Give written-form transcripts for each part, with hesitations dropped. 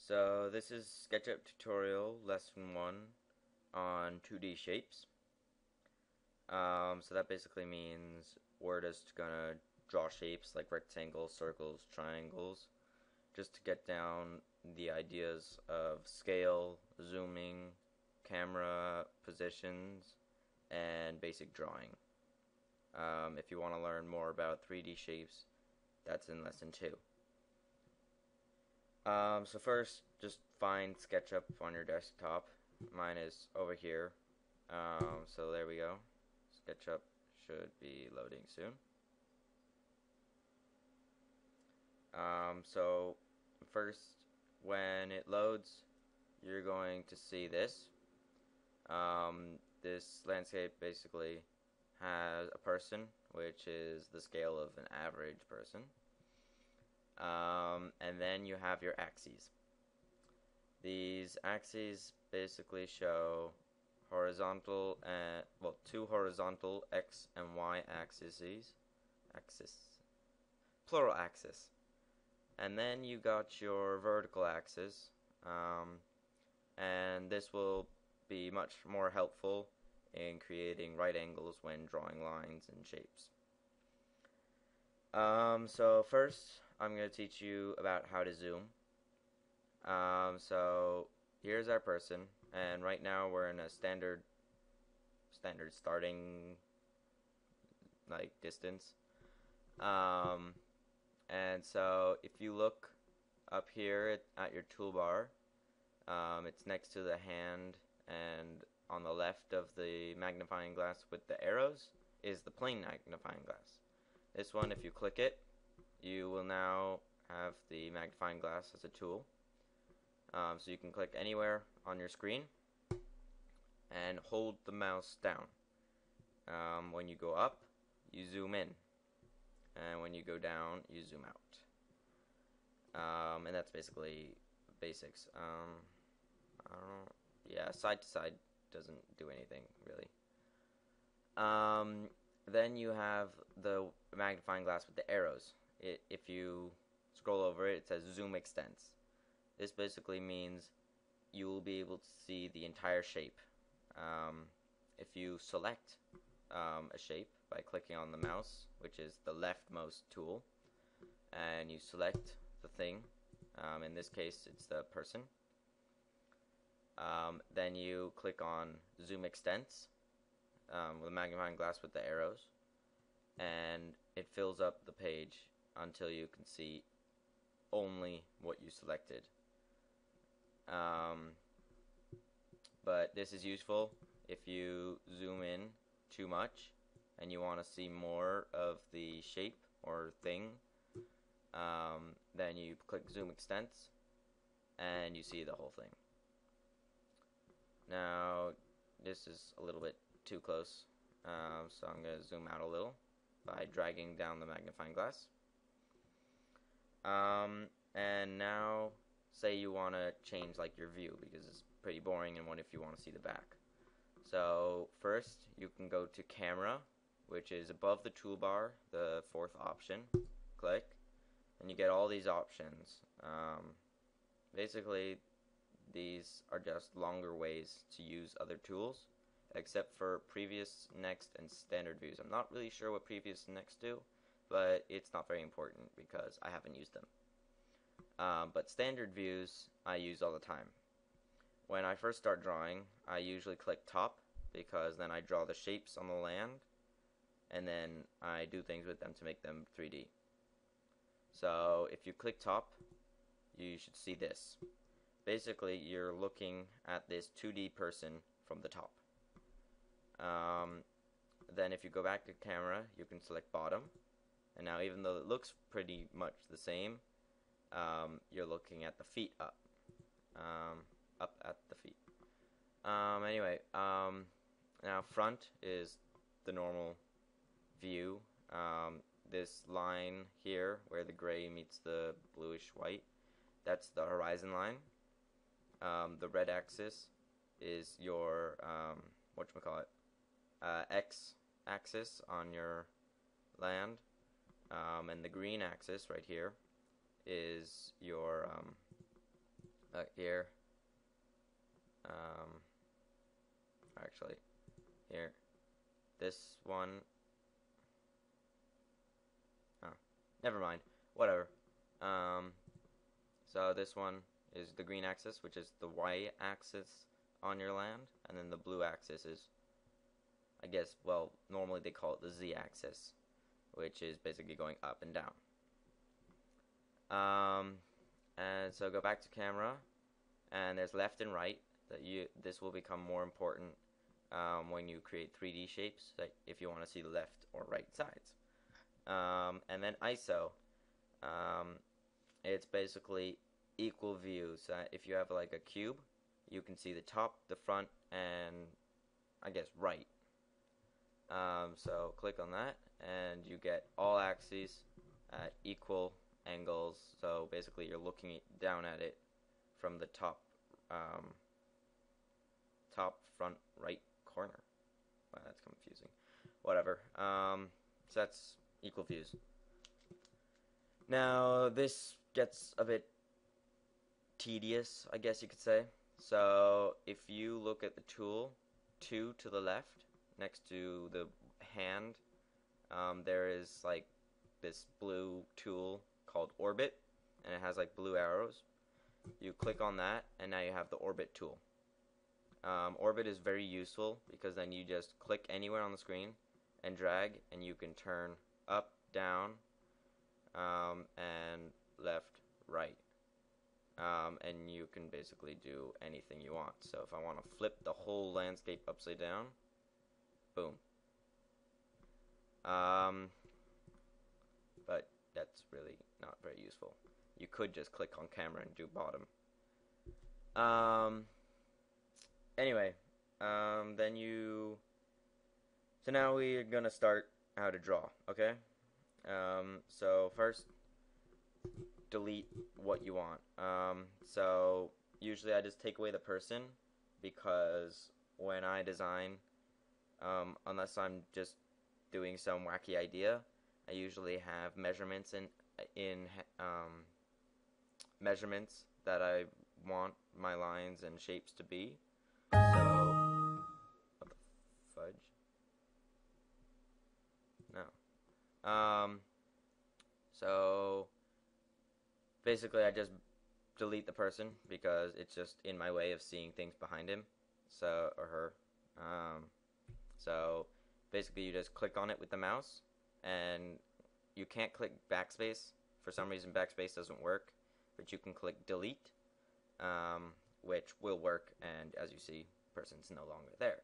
So this is SketchUp tutorial lesson 1 on 2D shapes. So that basically means we're just gonna draw shapes like rectangles, circles, triangles, just to get down the ideas of scale, zooming, camera positions, and basic drawing. If you want to learn more about 3D shapes, that's in lesson 2. So first, just find SketchUp on your desktop. Mine is over here. So there we go. SketchUp should be loading soon. So first, when it loads, you're going to see this. This landscape basically has a person, which is the scale of an average person. And then you have your axes. These axes basically show horizontal and two horizontal x and y axes, plural axis, and then you got your vertical axis, and this will be much more helpful in creating right angles when drawing lines and shapes. So first, I'm going to teach you about how to zoom. So here's our person, and right now we're in a standard starting distance. And so if you look up here at your toolbar, it's next to the hand, and on the left of the magnifying glass with the arrows is the plane magnifying glass. This one, if you click it, you will now have the magnifying glass as a tool. So you can click anywhere on your screen and hold the mouse down. When you go up, you zoom in, and when you go down, you zoom out. And that's basically basics. I don't know. Yeah, side to side doesn't do anything really. Then you have the magnifying glass with the arrows. If you scroll over it, it says zoom extents. This basically means you will be able to see the entire shape. If you select a shape by clicking on the mouse, which is the leftmost tool, and you select the thing, in this case it's the person, then you click on zoom extents with the magnifying glass with the arrows, and it fills up the page until you can see only what you selected. But this is useful if you zoom in too much and you want to see more of the shape or thing. Then you click zoom extents and you see the whole thing. Now this is a little bit too close, so I'm going to zoom out a little by dragging down the magnifying glass. And now say you want to change your view, because it's pretty boring, and what if you want to see the back. So first you can go to camera, which is above the toolbar, the fourth option. Click, and you get all these options. Basically these are just longer ways to use other tools, except for previous, next, and standard views. I'm not really sure what previous and next do, but it's not very important because I haven't used them. But standard views I use all the time. When I first start drawing, I usually click top, because then I draw the shapes on the land, and then I do things with them to make them 3D. So if you click top, you should see this. Basically, you're looking at this 2D person from the top. Then if you go back to camera, you can select bottom, and now even though it looks pretty much the same, you're looking at the feet up. Up at the feet. Anyway, now front is the normal view. This line here, where the gray meets the bluish white, that's the horizon line. The red axis is your, X axis on your land. And the green axis right here is your here. Actually, here. This one. Oh, never mind. Whatever. So this one is the green axis, which is the Y axis on your land, and then the blue axis is, I guess, well, normally they call it the Z axis, which is basically going up and down. And so go back to camera, and there's left and right. This will become more important when you create 3D shapes, like if you want to see the left or right sides. And then ISO. It's basically equal views. If you have like a cube, you can see the top, the front, and I guess right. So click on that, and you get all axes at equal angles. So basically, you're looking down at it from the top, front right corner. Wow, that's confusing. Whatever. So that's equal views. Now this gets a bit tedious, I guess you could say. So if you look at the tool 2 to the left, next to the hand, there is like this blue tool called Orbit, and it has like blue arrows. You click on that, and now you have the Orbit tool. Orbit is very useful because then you just click anywhere on the screen and drag, and you can turn up, down, and left, right. And you can basically do anything you want. So if I want to flip the whole landscape upside down, boom. But that's really not very useful. You could just click on camera and do bottom. Anyway, so now we're gonna start how to draw, okay? So first, delete what you want. So usually I just take away the person, because when I design, unless I'm just doing some wacky idea, I usually have measurements in measurements that I want my lines and shapes to be. So what the fudge? No. So basically I just delete the person because it's just in my way of seeing things behind him, so, or her. So basically you just click on it with the mouse, and you can't click backspace. For some reason backspace doesn't work, but you can click delete, which will work, and as you see, person's no longer there.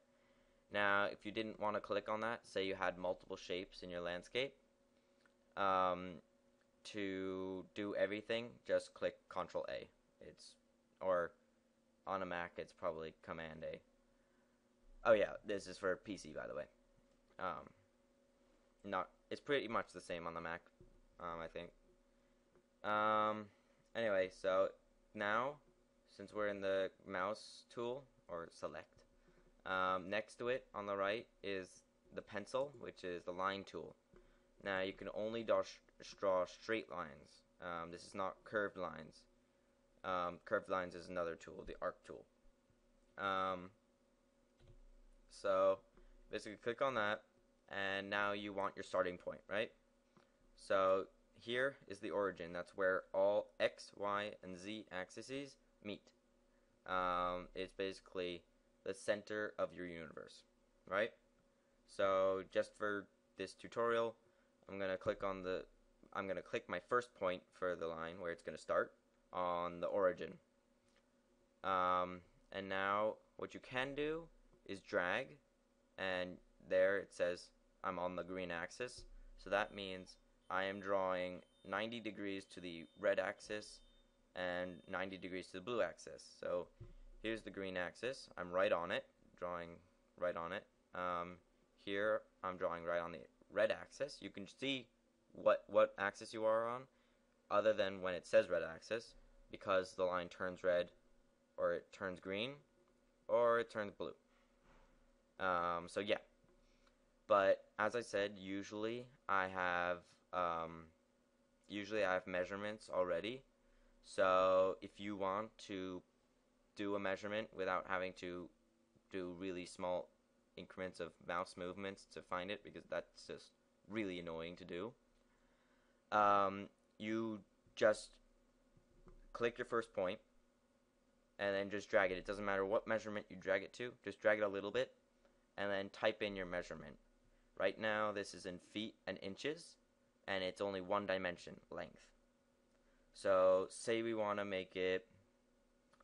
Now if you didn't want to click on that, say you had multiple shapes in your landscape, to do everything, just click Ctrl A. Or on a Mac, it's probably Command A. Oh yeah, this is for PC, by the way. It's pretty much the same on the Mac, I think. Anyway, so now, since we're in the mouse tool, or select, next to it on the right is the pencil, which is the line tool. Now you can only draw straight lines. This is not curved lines. Curved lines is another tool, the arc tool. So basically click on that, and now you want your starting point, right? So here is the origin. That's where all X, Y, and Z axes meet. It's basically the center of your universe, right? So just for this tutorial, I'm gonna click my first point for the line where it's gonna start on the origin. And now what you can do is drag, and there it says I'm on the green axis, so that means I am drawing 90 degrees to the red axis and 90 degrees to the blue axis. So here's the green axis, I'm right on it, drawing right on it. Here I'm drawing right on the red axis. You can see what axis you are on, other than when it says red axis, because the line turns red, or it turns green, or it turns blue. So yeah, but as I said, usually I have measurements already, So if you want to do a measurement without having to do really small increments of mouse movements to find it, because that's just really annoying to do, you just click your first point and then just drag it. It doesn't matter what measurement you drag it to, just drag it a little bit and then type in your measurement. Right now this is in feet and inches, and it's only one dimension, length. So say we want to make it,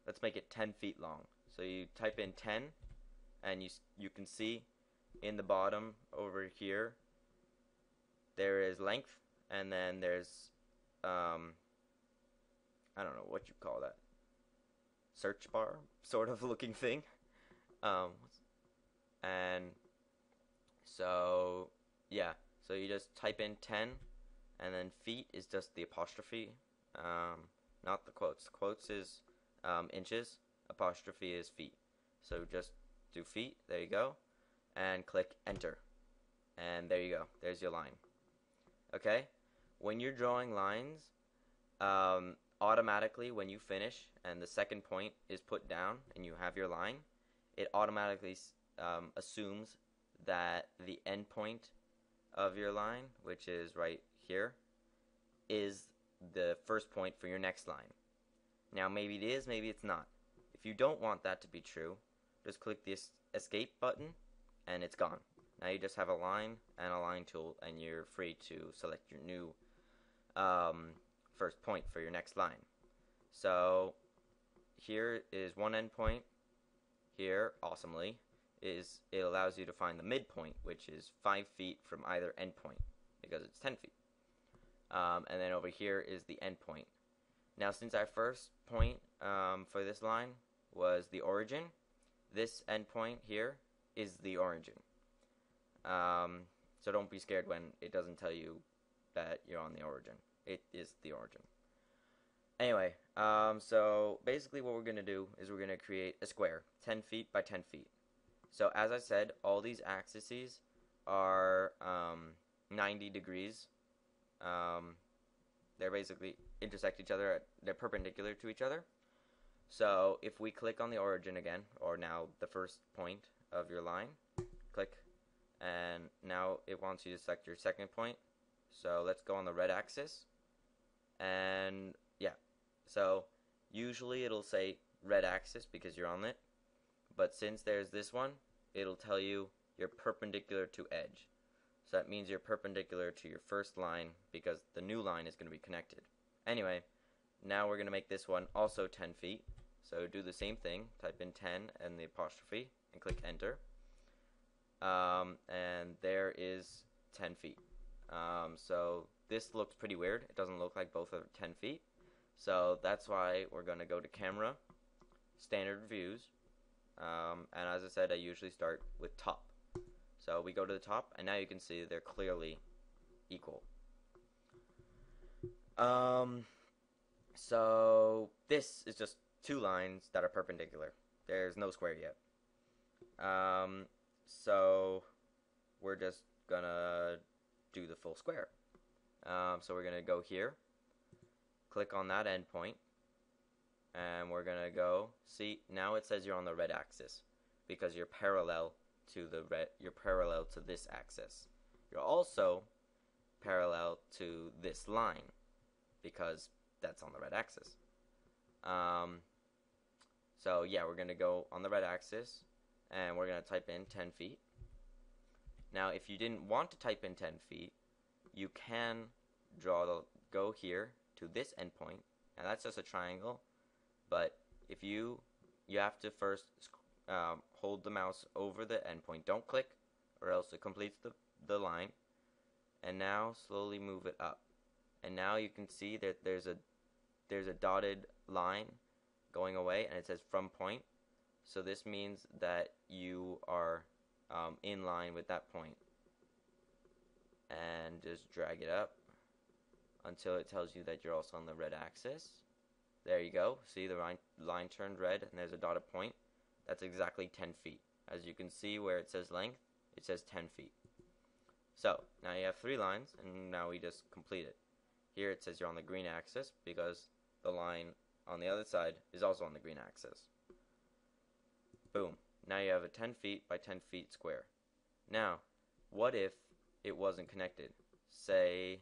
let's make it 10 feet long. So you type in 10, and you can see in the bottom over here there is length, and then there's I don't know what you call that, search bar sort of looking thing. And so yeah, so you just type in 10, and then feet is just the apostrophe, not the quotes. Quotes is inches, apostrophe is feet. So just do feet, there you go, and click enter, and there you go, there's your line. Okay, when you're drawing lines, automatically when you finish and the second point is put down and you have your line, it automatically assumes that the end point of your line, which is right here, is the first point for your next line. Now maybe it is, maybe it's not. If you don't want that to be true, just click the escape button and it's gone. Now you just have a line and a line tool, and you're free to select your new first point for your next line. So here is one endpoint. Here, awesomely, it allows you to find the midpoint, which is 5 feet from either endpoint, because it's 10 feet. And then over here is the endpoint. Now, since our first point for this line was the origin, this endpoint here is the origin. So don't be scared when it doesn't tell you that you're on the origin. It is the origin. Anyway, so basically what we're going to do is we're going to create a square, 10 feet by 10 feet. So as I said, all these axes are 90 degrees. They're basically intersect each other, they're perpendicular to each other. So if we click on the origin again, or now the first point of your line, click, and now it wants you to select your second point. So let's go on the red axis, and yeah, so usually it'll say red axis because you're on it, but since there's this one, it'll tell you you're perpendicular to edge. So that means you're perpendicular to your first line because the new line is going to be connected. Anyway, now we're going to make this one also 10 feet. So do the same thing, type in 10 and the apostrophe and click enter. And there is 10 feet. So this looks pretty weird. It doesn't look like both are 10 feet. So that's why we're going to go to camera, standard views. And as I said, I usually start with top. So we go to the top, and now you can see they're clearly equal. So this is just two lines that are perpendicular. There's no square yet. So we're just gonna do the full square. So we're gonna go here, click on that endpoint, and we're gonna go, see, now it says you're on the red axis because you're parallel to this axis. You're also parallel to this line because that's on the red axis. So yeah, we're gonna go on the red axis and we're gonna type in 10 feet. Now if you didn't want to type in 10 feet, you can go here to this endpoint, and that's just a triangle, but if you have to first hold the mouse over the endpoint. Don't click, or else it completes the line. And now slowly move it up. And now you can see that there's a dotted line going away, and it says from point. So this means that you are in line with that point. And just drag it up until it tells you that you're also on the red axis. There you go. See, the line turned red, and there's a dotted point. That's exactly 10 feet. As you can see where it says length, it says 10 feet. So, now you have 3 lines, and now we just complete it. Here it says you're on the green axis because the line on the other side is also on the green axis. Boom. Now you have a 10 feet by 10 feet square. Now, what if it wasn't connected? Say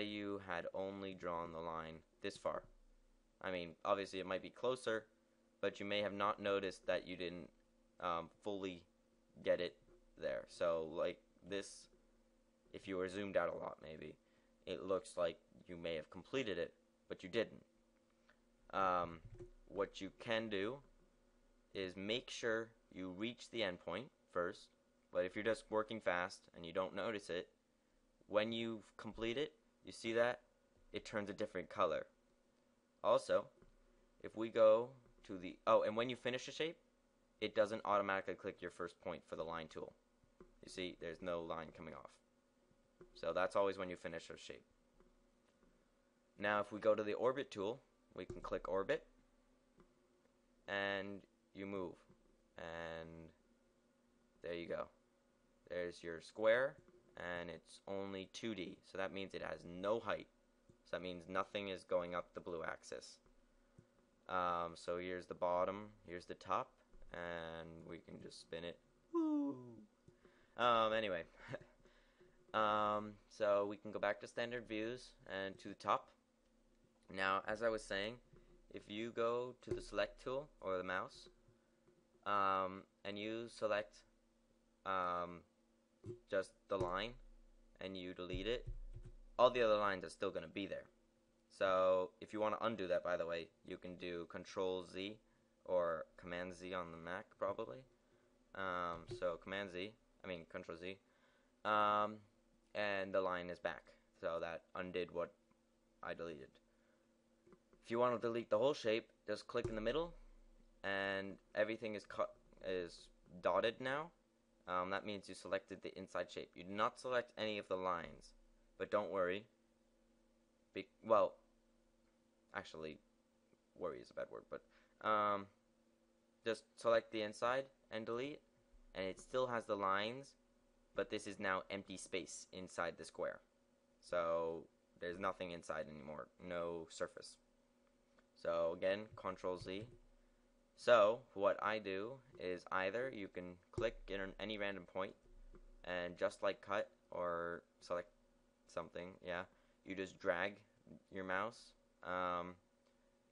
you had only drawn the line this far. I mean, obviously it might be closer, but you may have not noticed that you didn't fully get it there. So like this, if you were zoomed out a lot maybe, it looks like you may have completed it, but you didn't. What you can do is make sure you reach the endpoint first, but if you're just working fast and you don't notice it, when you complete it, you see that? It turns a different color. Also, if we go to the... Oh, and when you finish a shape, it doesn't automatically click your first point for the line tool. You see, there's no line coming off. So that's always when you finish a shape. Now, if we go to the orbit tool, we can click orbit, and you move. And there you go. There's your square, and it's only 2D. So that means it has no height. So that means nothing is going up the blue axis. So here's the bottom, here's the top, and we can just spin it. Woo! Anyway. So we can go back to standard views and to the top. Now, as I was saying, if you go to the select tool or the mouse, and you select just the line and you delete it, all the other lines are still going to be there. So if you want to undo that, by the way, you can do Control Z or Command Z on the Mac probably. So Control Z, and the line is back. So that undid what I deleted. If you want to delete the whole shape, just click in the middle, and everything is dotted now. That means you selected the inside shape. You do not select any of the lines, but don't worry. Well, actually, worry is a bad word, but just select the inside and delete, and it still has the lines, but this is now empty space inside the square. So there's nothing inside anymore, no surface. So again, Control Z. So what I do is either you can click in any random point, and just like cut or select something, yeah, you just drag your mouse,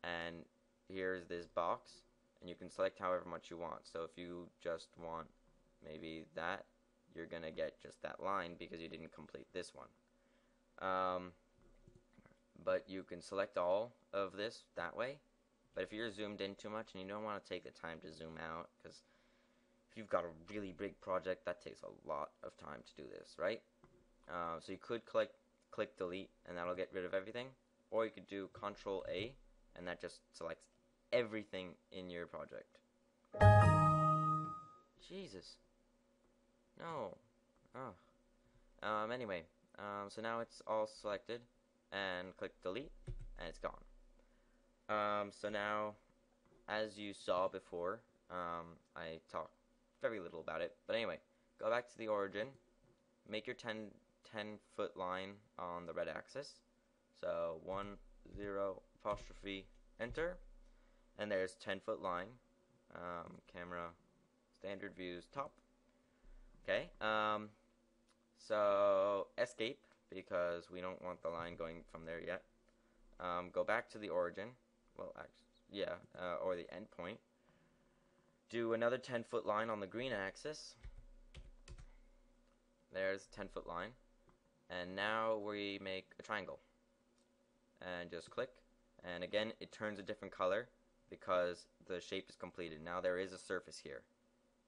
and here's this box, and you can select however much you want. So if you just want maybe that, you're gonna get just that line because you didn't complete this one. But you can select all of this that way. But if you're zoomed in too much and you don't want to take the time to zoom out, because if you've got a really big project, that takes a lot of time to do this, right? So you could click delete, and that'll get rid of everything. Or you could do Control A, and that just selects everything in your project. Jesus. No. Oh. Anyway, so now it's all selected, and click delete, and it's gone. So now, as you saw before, I talked very little about it, but anyway, go back to the origin, make your 10-foot line on the red axis, so 1, 0, apostrophe, enter, and there's 10-foot line, camera, standard views, top, okay, so escape, because we don't want the line going from there yet, go back to the origin, well, actually, yeah, or the endpoint. Do another 10-foot line on the green axis. There's a 10-foot line. And now we make a triangle. And just click. And again, it turns a different color because the shape is completed. Now there is a surface here.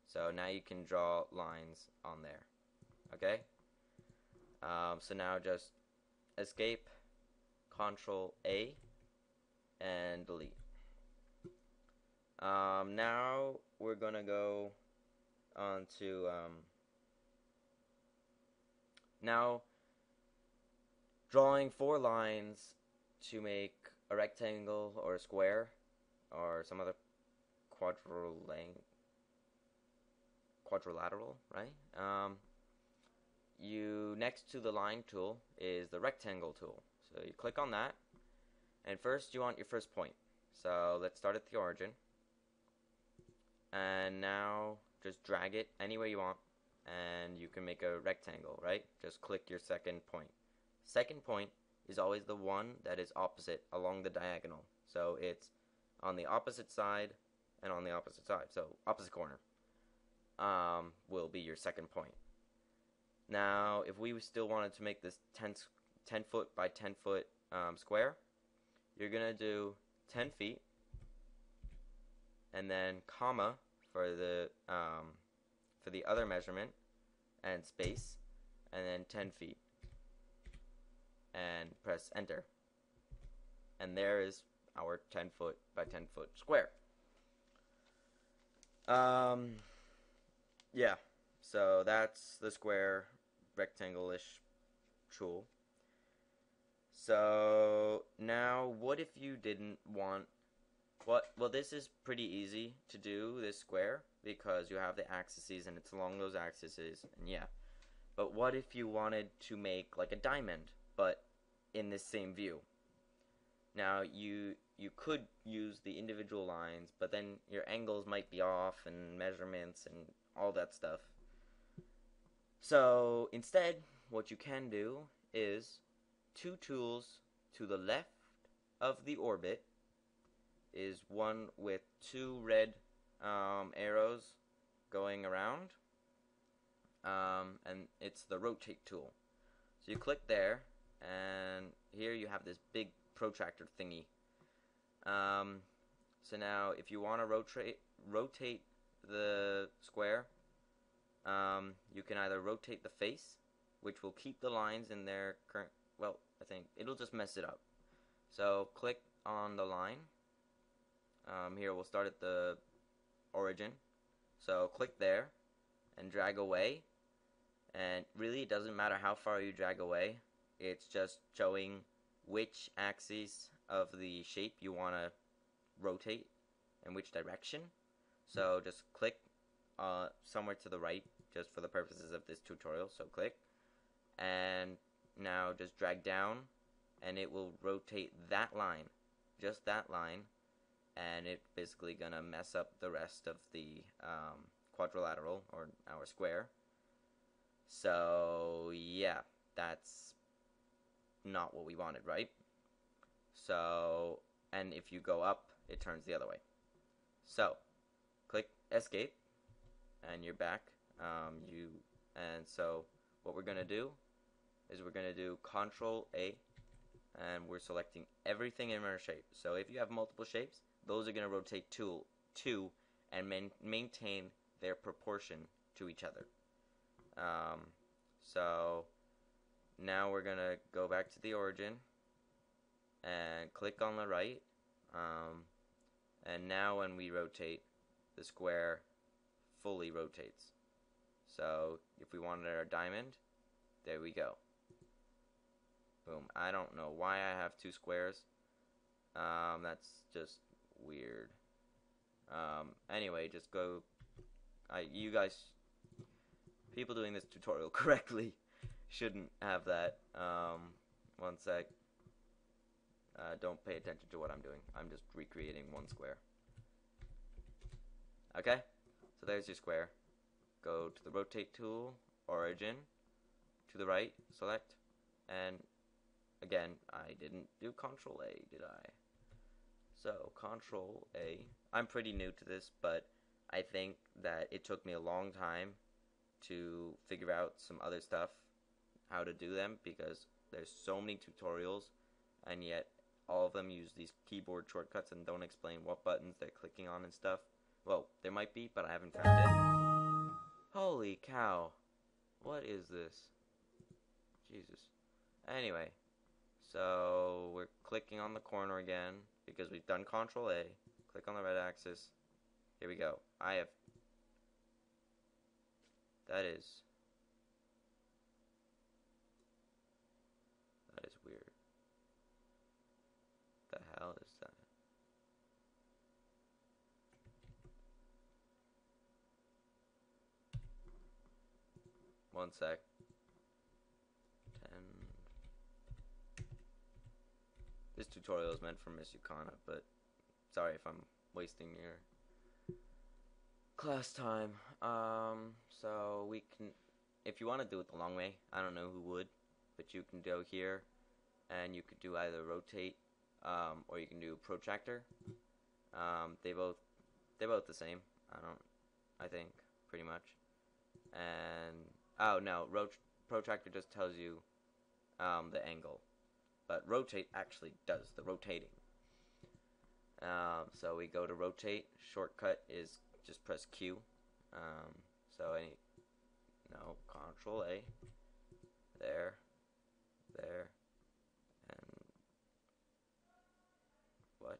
So now you can draw lines on there. Okay? So now just escape, Control A, and delete. Now we're gonna go on to now drawing 4 lines to make a rectangle or a square or some other quadrilateral, right? You next to the line tool is the rectangle tool. So you click on that, And first you want your first point. So let's start at the origin. And now just drag it anywhere you want. And you can make a rectangle, right? Just click your second point. Second point is always the one that is opposite along the diagonal. So it's on the opposite side and on the opposite side. So opposite corner will be your second point. Now, if we still wanted to make this 10 foot by 10 foot square, you're going to do 10 feet and then comma for the other measurement and space, and then 10 feet and press enter. And there is our 10 foot by 10 foot square. Yeah, so that's the square rectangle-ish tool. So now what if you didn't want well, this is pretty easy to do, this square, because you have the axes and it's along those axes, and yeah. But what if you wanted to make like a diamond, but in this same view? Now, you could use the individual lines, but then your angles might be off, and measurements, and all that stuff. So, instead, what you can do is two tools to the left of the orbit is one with two red arrows going around, and it's the rotate tool. So you click there, and here you have this big protractor thingy. So now if you want to rotate the square, you can either rotate the face, which will keep the lines in their current, well, I think it'll just mess it up. So click on the line. Here we'll start at the origin. So click there and drag away. And really it doesn't matter how far you drag away. It's just showing which axis of the shape you want to rotate and which direction. So just click somewhere to the right, just for the purposes of this tutorial. So click, and now just drag down, and it will rotate that line, just that line, and it's basically gonna mess up the rest of the quadrilateral, or our square. So yeah, that's not what we wanted, right? So, and if you go up, it turns the other way. So click escape, and you're back. And so what we're gonna do is we're gonna do Control A, and we're selecting everything in our shape. So if you have multiple shapes, those are gonna rotate two and maintain their proportion to each other. So now we're gonna go back to the origin and click on the right, and now when we rotate, the square fully rotates. So if we wanted our diamond, there we go. Boom. I don't know why I have two squares. That's just weird. Anyway, just go. You guys, people doing this tutorial correctly shouldn't have that. One sec. Don't pay attention to what I'm doing. I'm just recreating one square. Okay? So there's your square. Go to the rotate tool, origin, to the right, select, and again, I didn't do Control A, did I? So, Control A. I'm pretty new to this, but I think that it took me a long time to figure out some other stuff, how to do them, because there's so many tutorials, and yet all of them use these keyboard shortcuts and don't explain what buttons they're clicking on and stuff. Well, there might be, but I haven't found it. Holy cow. What is this? Jesus. Anyway, so we're clicking on the corner again because we've done Control A. Click on the red axis. Here we go. That is weird. The hell is that? One sec. 10. This tutorial is meant for Miss Yukana, but sorry if I'm wasting your class time. So we can, if you want to do it the long way, I don't know who would, but you can go here, and you could do either rotate, or you can do protractor. They're both the same. I think pretty much. And oh no, protractor just tells you the angle, but rotate actually does the rotating. So we go to rotate. Shortcut is just press Q. Control A. There, and what?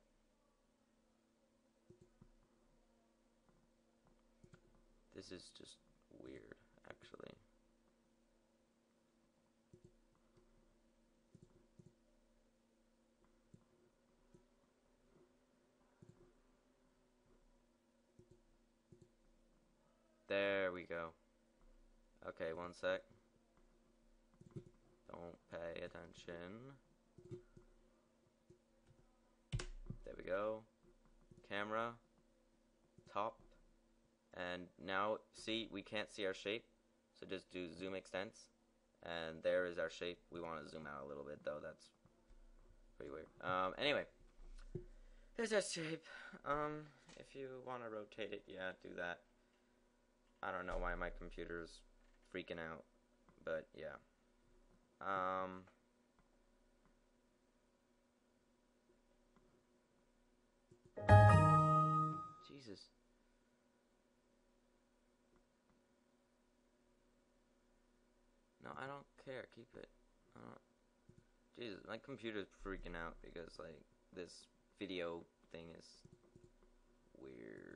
This is just weird, actually. There we go. Okay, one sec. Don't pay attention. There we go. Camera. Top. And now, see, we can't see our shape. So just do zoom extents. And there is our shape. We want to zoom out a little bit, though. That's pretty weird. Anyway. There's our shape. If you want to rotate it, yeah, do that. I don't know why my computer's freaking out, but yeah. Jesus. No, I don't care. Keep it. Jesus, my computer's freaking out because, like, this video thing is weird.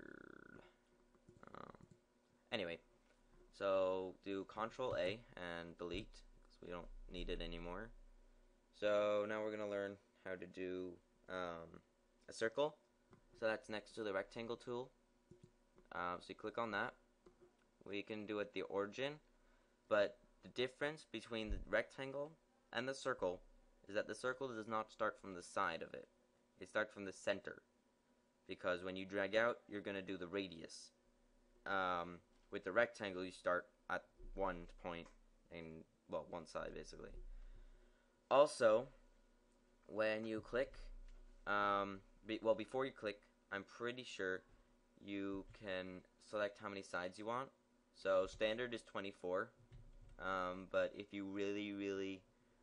Anyway, so do Control A and delete because we don't need it anymore. So now we're gonna learn how to do a circle. So that's next to the rectangle tool. So you click on that. We can do it the origin, but the difference between the rectangle and the circle is that the circle does not start from the side of it. It starts from the center, because when you drag out, you're gonna do the radius. With the rectangle, you start at one point, and well, one side basically. Also, when you click, before you click, I'm pretty sure you can select how many sides you want. So standard is 24, but if you really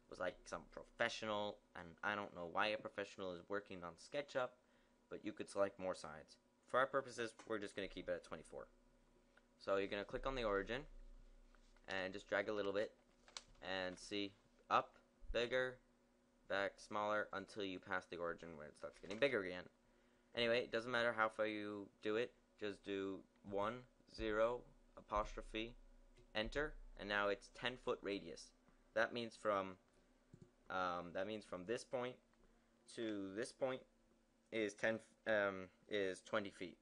was like some professional, and I don't know why a professional is working on SketchUp, but you could select more sides. For our purposes, we're just going to keep it at 24. So you're going to click on the origin and just drag a little bit and see up, bigger, back, smaller until you pass the origin where it starts getting bigger again. Anyway, it doesn't matter how far you do it, just do 1, 0, apostrophe, enter, and now it's 10-foot radius. That means from this point to this point is 20 feet.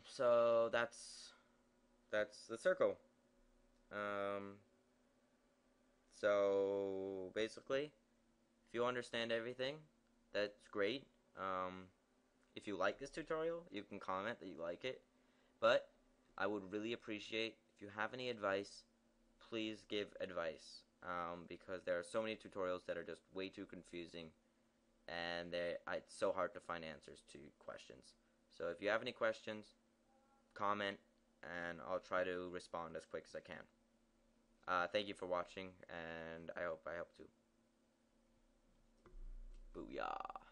So that's the circle. So basically, if you understand everything, that's great. If you like this tutorial, you can comment that you like it. But I would really appreciate if you have any advice, please give advice. Because there are so many tutorials that are just way too confusing, and it's so hard to find answers to questions. So if you have any questions, comment, and I'll try to respond as quick as I can. Thank you for watching, and I hope I helped too. Booyah.